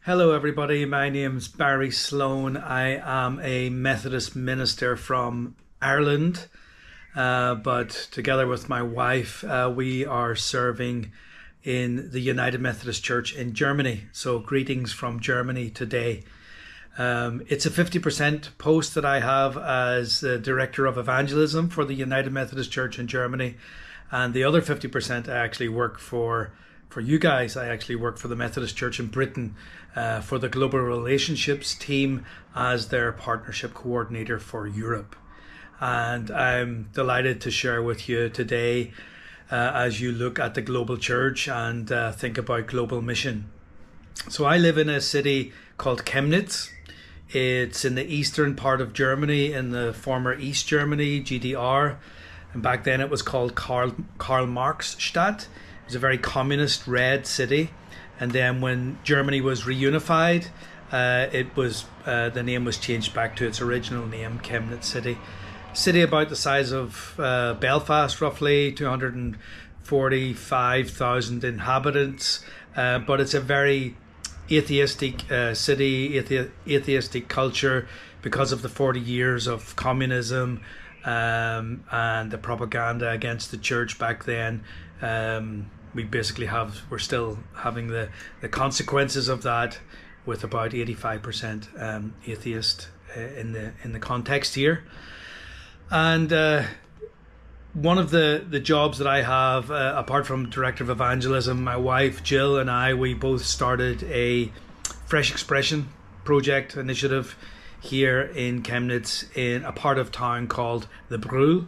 Hello everybody, my name's Barry Sloan. I am a Methodist minister from Ireland, but together with my wife, we are serving in the United Methodist Church in Germany. So greetings from Germany today. It's a 50% post that I have as the Director of Evangelism for the United Methodist Church in Germany, and the other 50% I actually work for you guys. I actually work for the Methodist Church in Britain for the Global Relationships team as their partnership coordinator for Europe. And I'm delighted to share with you today as you look at the global church and think about global mission. So I live in a city called Chemnitz. It's in the eastern part of Germany, in the former East Germany, GDR. And back then it was called Karl Marx Stadt. It was a very communist red city, and then when Germany was reunified, the name was changed back to its original name, Chemnitz City. City about the size of Belfast, roughly 245,000 inhabitants, but it's a very atheistic city, atheistic culture because of the 40 years of communism and the propaganda against the church back then. We're still having the consequences of that, with about 85% atheist in the context here. And one of the jobs that I have, apart from Director of Evangelism, my wife Jill and we both started a Fresh Expression project initiative here in Chemnitz, in a part of town called the Brühl.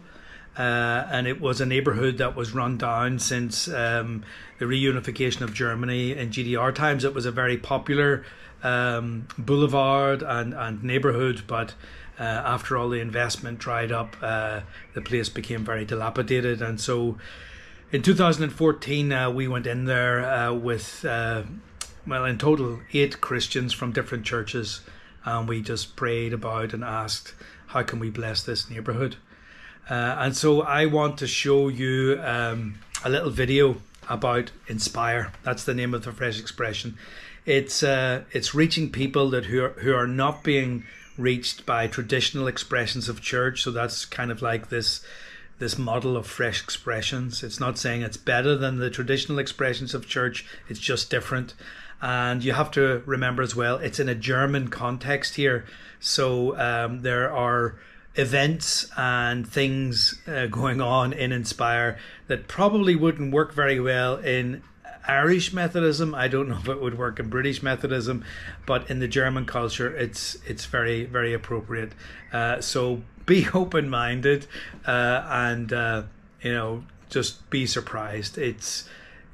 And it was a neighbourhood that was run down since the reunification of Germany in GDR times. It was a very popular boulevard and neighbourhood, but after all the investment dried up, the place became very dilapidated. And so in 2014 we went in there with, in total 8 Christians from different churches, and we just prayed about and asked, how can we bless this neighbourhood? And so I want to show you a little video about Inspire. That's the name of the Fresh Expression. It's reaching people who are not being reached by traditional expressions of church. So that's kind of like this model of Fresh Expressions. It's not saying it's better than the traditional expressions of church. It's just different. And you have to remember as well, it's in a German context here. So there are events and things going on in Inspire that probably wouldn't work very well in Irish Methodism. I don't know if it would work in British Methodism, but in the German culture it's very, very appropriate. So be open-minded and just be surprised.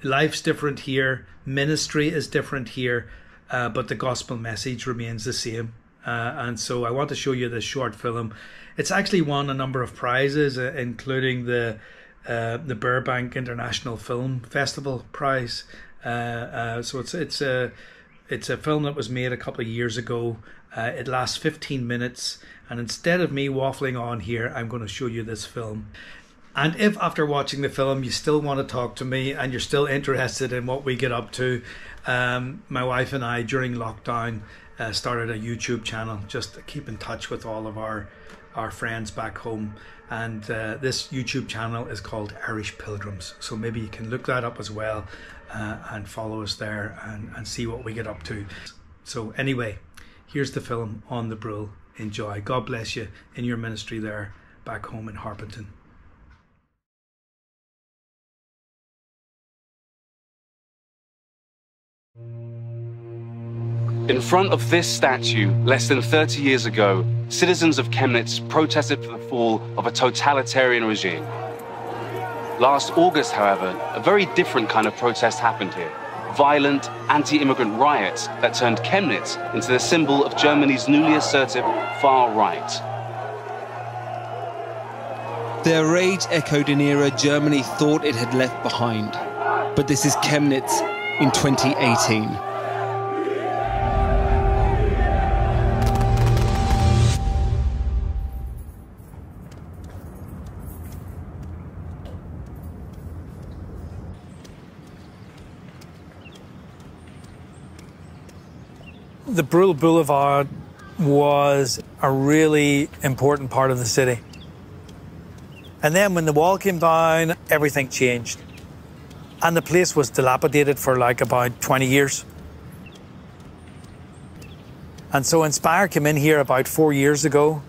Life's different here, ministry is different here, but the gospel message remains the same. And so I want to show you this short film. It's actually won a number of prizes, including the Burbank International Film Festival prize. So it's a film that was made a couple of years ago. It lasts 15 minutes, and instead of me waffling on here, I'm going to show you this film. And if after watching the film you still want to talk to me and you're still interested in what we get up to, my wife and I during lockdown started a YouTube channel just to keep in touch with all of our friends back home, and this YouTube channel is called Irish Pilgrims, so maybe you can look that up as well and follow us there and see what we get up to. So anyway, here's the film on the Brühl. Enjoy. God bless you in your ministry there back home in Harpenden. In front of this statue, less than 30 years ago, citizens of Chemnitz protested for the fall of a totalitarian regime. Last August, however, a very different kind of protest happened here. Violent, anti-immigrant riots that turned Chemnitz into the symbol of Germany's newly assertive far right. Their rage echoed an era Germany thought it had left behind. But this is Chemnitz in 2018. The Brule Boulevard was a really important part of the city. And then when the wall came down, everything changed. And the place was dilapidated for like about 20 years. And so Inspire came in here about 4 years ago.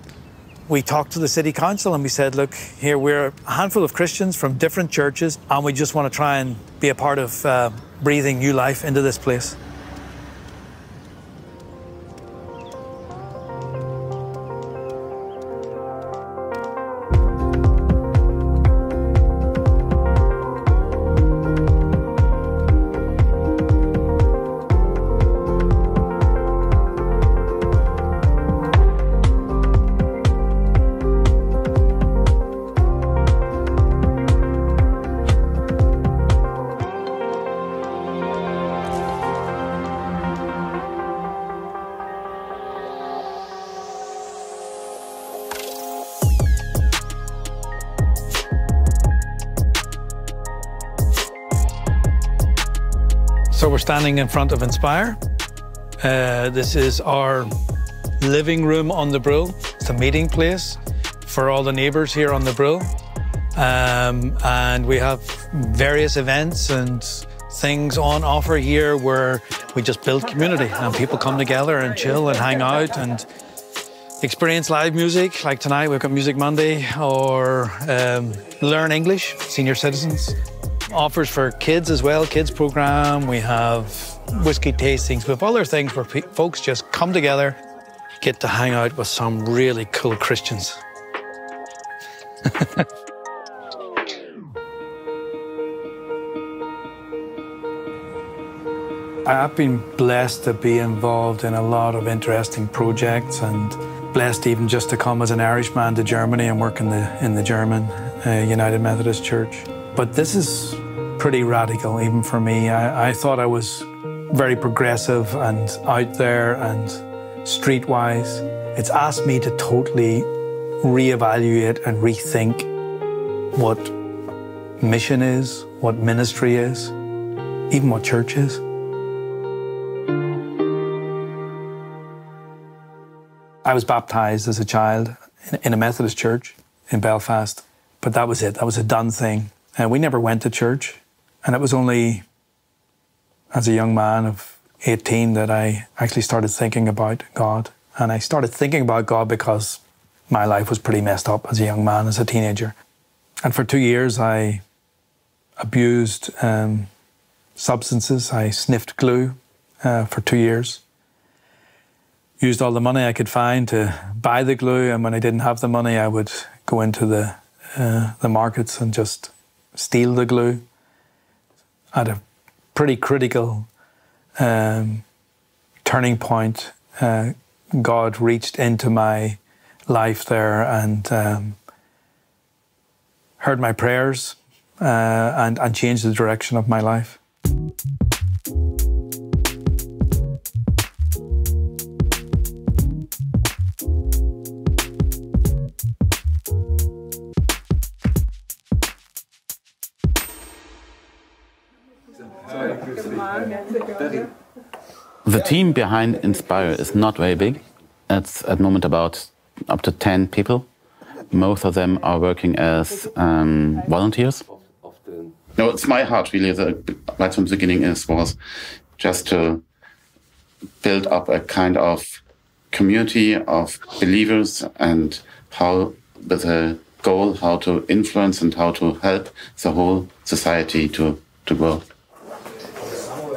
We talked to the city council and we said, look, here we're a handful of Christians from different churches and we just want to try and be a part of breathing new life into this place. So we're standing in front of Inspire. This is our living room on the Brule. It's a meeting place for all the neighbours here on the Brule. And we have various events and things on offer here where we just build community and people come together and chill and hang out and experience live music. Like tonight we've got Music Monday, or learn English, senior citizens. Offers for kids as well, kids program. We have whiskey tastings. We have other things where folks just come together, get to hang out with some really cool Christians. I've been blessed to be involved in a lot of interesting projects, and blessed even just to come as an Irishman to Germany and work in the German United Methodist Church. But this is pretty radical even for me. I thought I was very progressive and out there and streetwise. It's asked me to totally reevaluate and rethink what mission is, what ministry is, even what church is. I was baptized as a child in a Methodist church in Belfast, but that was it. That was a done thing. We never went to church, and it was only as a young man of 18 that I actually started thinking about God. And I started thinking about God because my life was pretty messed up as a young man, as a teenager. And for 2 years, I abused substances. I sniffed glue for 2 years. Used all the money I could find to buy the glue, and when I didn't have the money, I would go into the markets and just steal the glue. At a pretty critical turning point, God reached into my life there and heard my prayers and changed the direction of my life. The team behind Inspire is not very big. It's at the moment about up to 10 people. Most of them are working as volunteers. No, it's my heart really, right from the beginning, was just to build up a kind of community of believers, and how, with a goal, how to influence and how to help the whole society to grow.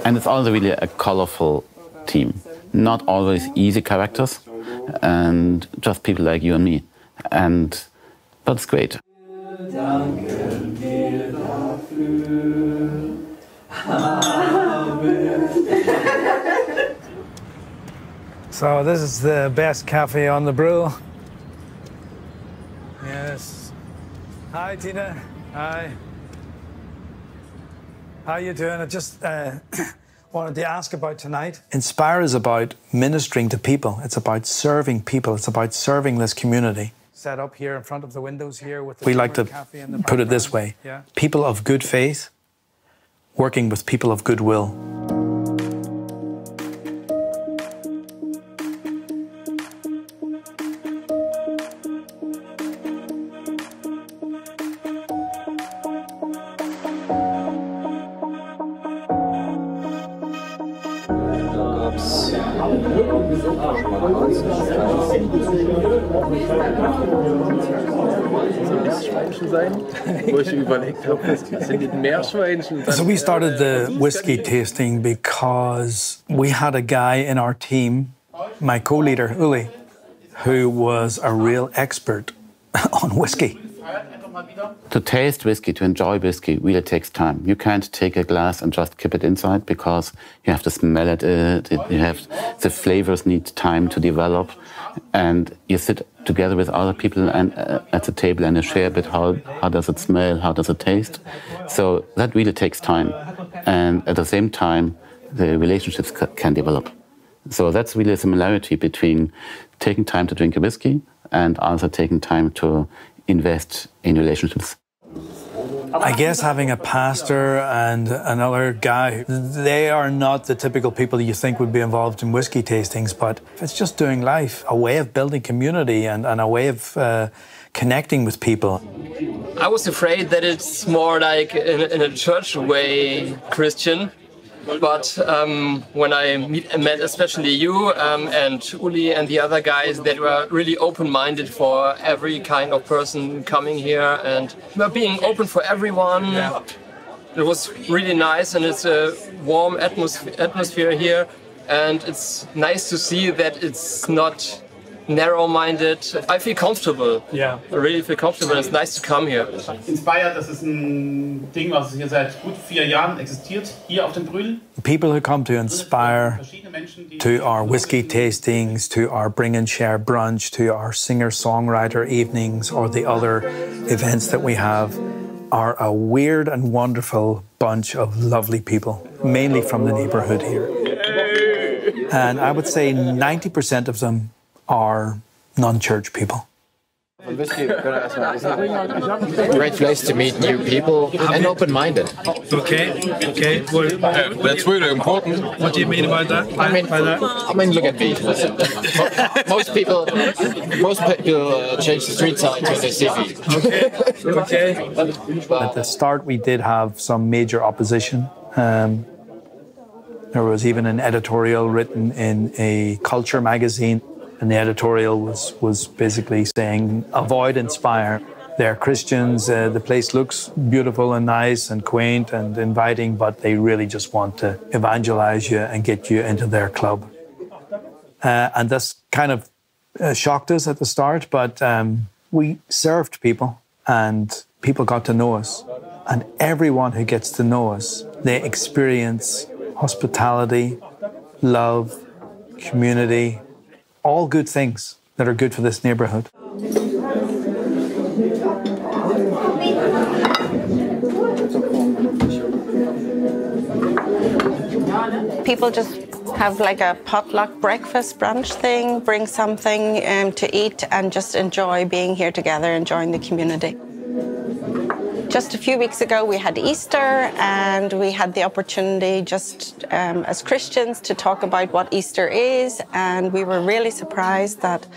And it's also really a colorful team. Not always easy characters, and just people like you and me. But it's great. So this is the best cafe on the Brule. Yes. Hi, Tina. Hi. How you doing? I just wanted to ask about tonight. Inspire is about ministering to people. It's about serving people. It's about serving this community. Set up here in front of the windows here with the we like to put it this way. Yeah. People of good faith working with people of goodwill. So we started the whiskey tasting because we had a guy in our team, my co-leader, Uli, who was a real expert on whiskey. To taste whiskey, to enjoy whiskey, really takes time. You can't take a glass and just keep it inside because you have to smell it. The flavors need time to develop, and you sit together with other people and at the table and you share a bit how does it smell, how does it taste. So that really takes time, and at the same time, the relationships can develop. So that's really a similarity between taking time to drink a whiskey and also taking time to invest in relationships. I guess having a pastor and another guy, they are not the typical people you think would be involved in whiskey tastings, but it's just doing life, a way of building community and a way of connecting with people. I was afraid that it's more like in a church way Christian. But when I met especially you and Uli and the other guys, that were really open-minded for every kind of person coming here and being open for everyone. Yeah. It was really nice, and it's a warm atmosphere here, and it's nice to see that it's not narrow-minded. I feel comfortable. Yeah. I really feel comfortable. It's nice to come here. Inspire, das ist ein Ding, was hier seit gut 4 Jahren existiert, hier auf dem Brühl. People who come to Inspire, to our whiskey tastings, to our bring and share brunch, to our singer-songwriter evenings, or the other events that we have, are a weird and wonderful bunch of lovely people, mainly from the neighborhood here. And I would say 90% of them are non-church people. Great place to meet new people and open-minded. Okay. That's really important. What do you mean about that? I mean, look at me. Most people change the street signs when they see me. Okay. At the start, we did have some major opposition. There was even an editorial written in a culture magazine. And the editorial was basically saying, avoid Inspire. They're Christians, the place looks beautiful and nice and quaint and inviting, but they really just want to evangelize you and get you into their club. And this kind of shocked us at the start, but we served people and people got to know us. And everyone who gets to know us, they experience hospitality, love, community, all good things that are good for this neighborhood. People just have like a potluck breakfast brunch thing, bring something to eat and just enjoy being here together, enjoying the community. Just a few weeks ago, we had Easter, and we had the opportunity just as Christians to talk about what Easter is, and we were really surprised that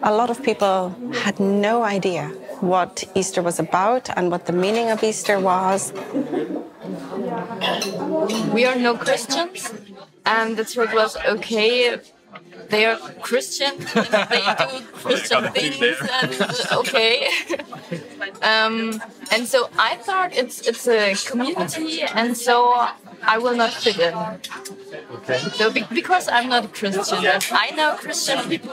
a lot of people had no idea what Easter was about and what the meaning of Easter was. We are no Christians, and the church was okay. They are Christian, they do Christian things, and okay. And so I thought it's a community, and so I will not fit in. Okay. So because I'm not a Christian, I know Christian people.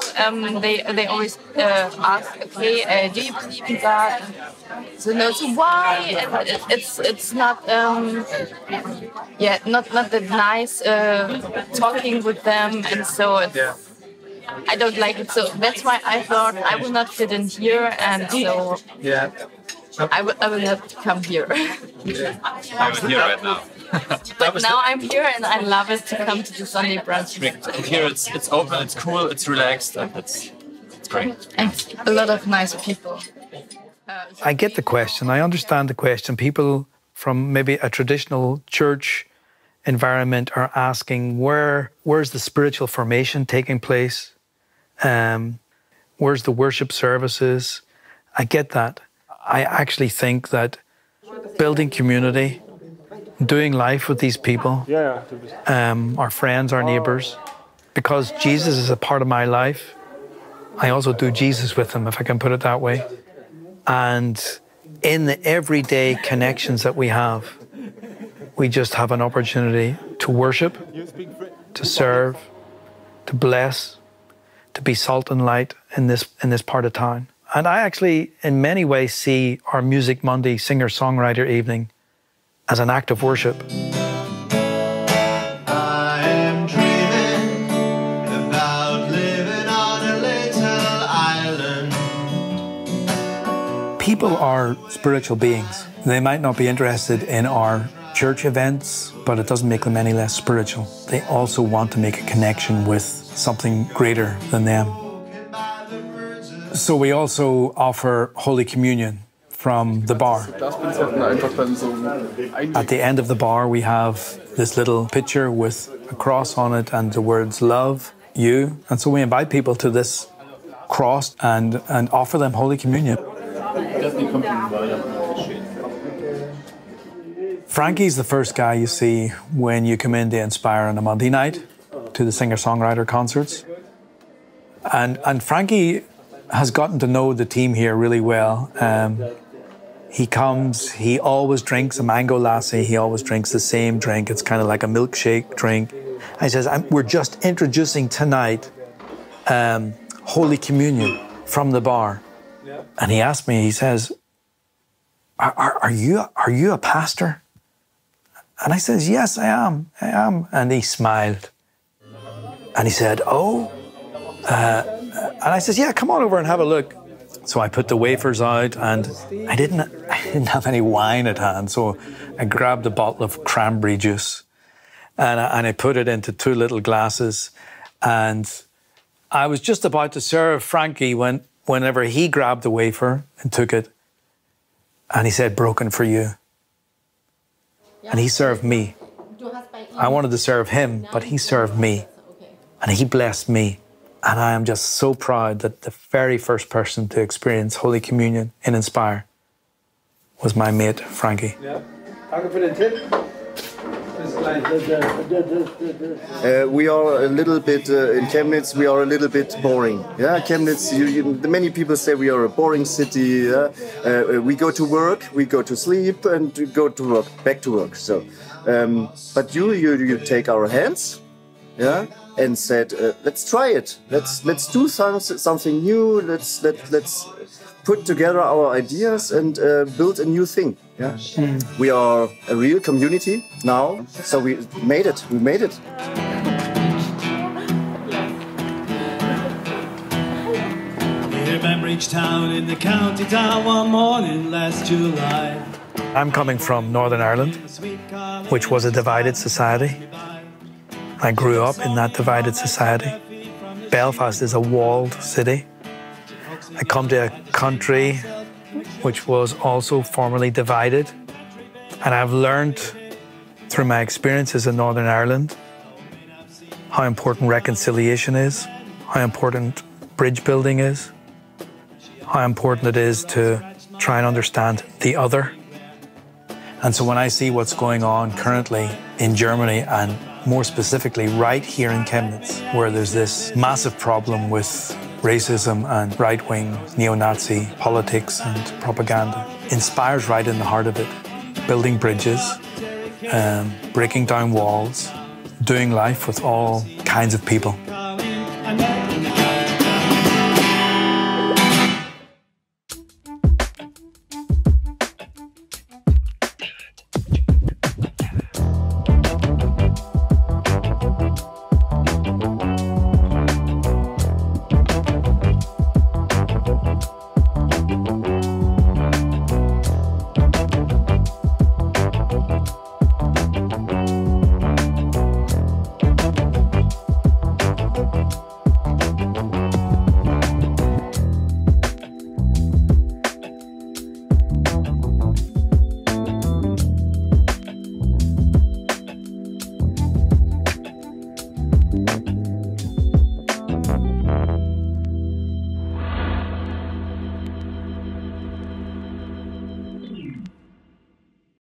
They always ask, okay, do you believe in God? So no, so why? It's not not that nice talking with them, and so it's, I don't like it. So that's why I thought I will not fit in here, and so I will not come here. I'm here right now. But now I'm here, and I love it to come to the Sunday brunch. And here it's open, it's cool, it's relaxed, and it's great. And a lot of nice people. I get the question. I understand the question. People from maybe a traditional church environment are asking, where's the spiritual formation taking place? Where's the worship services? I get that. I actually think that building community, doing life with these people, our friends, our neighbours, because Jesus is a part of my life, I also do Jesus with them, if I can put it that way. And in the everyday connections that we have, we just have an opportunity to worship, to serve, to bless, to be salt and light in this part of town. And I actually, in many ways, see our Music Monday singer-songwriter evening as an act of worship. I am dreaming about living on a little island. People are spiritual beings. They might not be interested in our church events, but it doesn't make them any less spiritual. They also want to make a connection with something greater than them. So we also offer Holy Communion from the bar. At the end of the bar, we have this little pitcher with a cross on it and the words love, you. And so we invite people to this cross and offer them Holy Communion. Frankie's the first guy you see when you come in to Inspire on a Monday night to the singer-songwriter concerts. And Frankie has gotten to know the team here really well. He comes, he always drinks a mango lassi, he always drinks the same drink. It's kind of like a milkshake drink. And he says, we're just introducing tonight Holy Communion from the bar. And he asked me, he says, are you a pastor? And I says, yes, I am. And he smiled. And he said, oh. And I says, yeah, come on over and have a look. So I put the wafers out, and I didn't have any wine at hand. So I grabbed a bottle of cranberry juice and I put it into 2 little glasses. And I was just about to serve Frankie whenever he grabbed the wafer and took it. And he said, broken for you. And he served me. I wanted to serve him, but he served me. And he blessed me. And I am just so proud that the very first person to experience Holy Communion in Inspire was my mate, Frankie. Yeah. We are a little bit, in Chemnitz, we are a little bit boring. Yeah, Chemnitz, many people say we are a boring city. We go to work, we go to sleep, and we go to work, back to work. So, but you take our hands, yeah, and said, let's try it. Let's do something new. Let's put together our ideas and build a new thing. Yeah, we are a real community now. So we made it. We made it. Near Bembridge Town in the county town one morning last July. I'm coming from Northern Ireland, which was a divided society. I grew up in that divided society. Belfast is a walled city. I come to a country which was also formerly divided. And I've learned through my experiences in Northern Ireland how important reconciliation is, how important bridge building is, how important it is to try and understand the other. And so when I see what's going on currently in Germany, and more specifically right here in Chemnitz, where there's this massive problem with racism and right-wing neo-Nazi politics and propaganda, Inspire's right in the heart of it. Building bridges, breaking down walls, doing life with all kinds of people.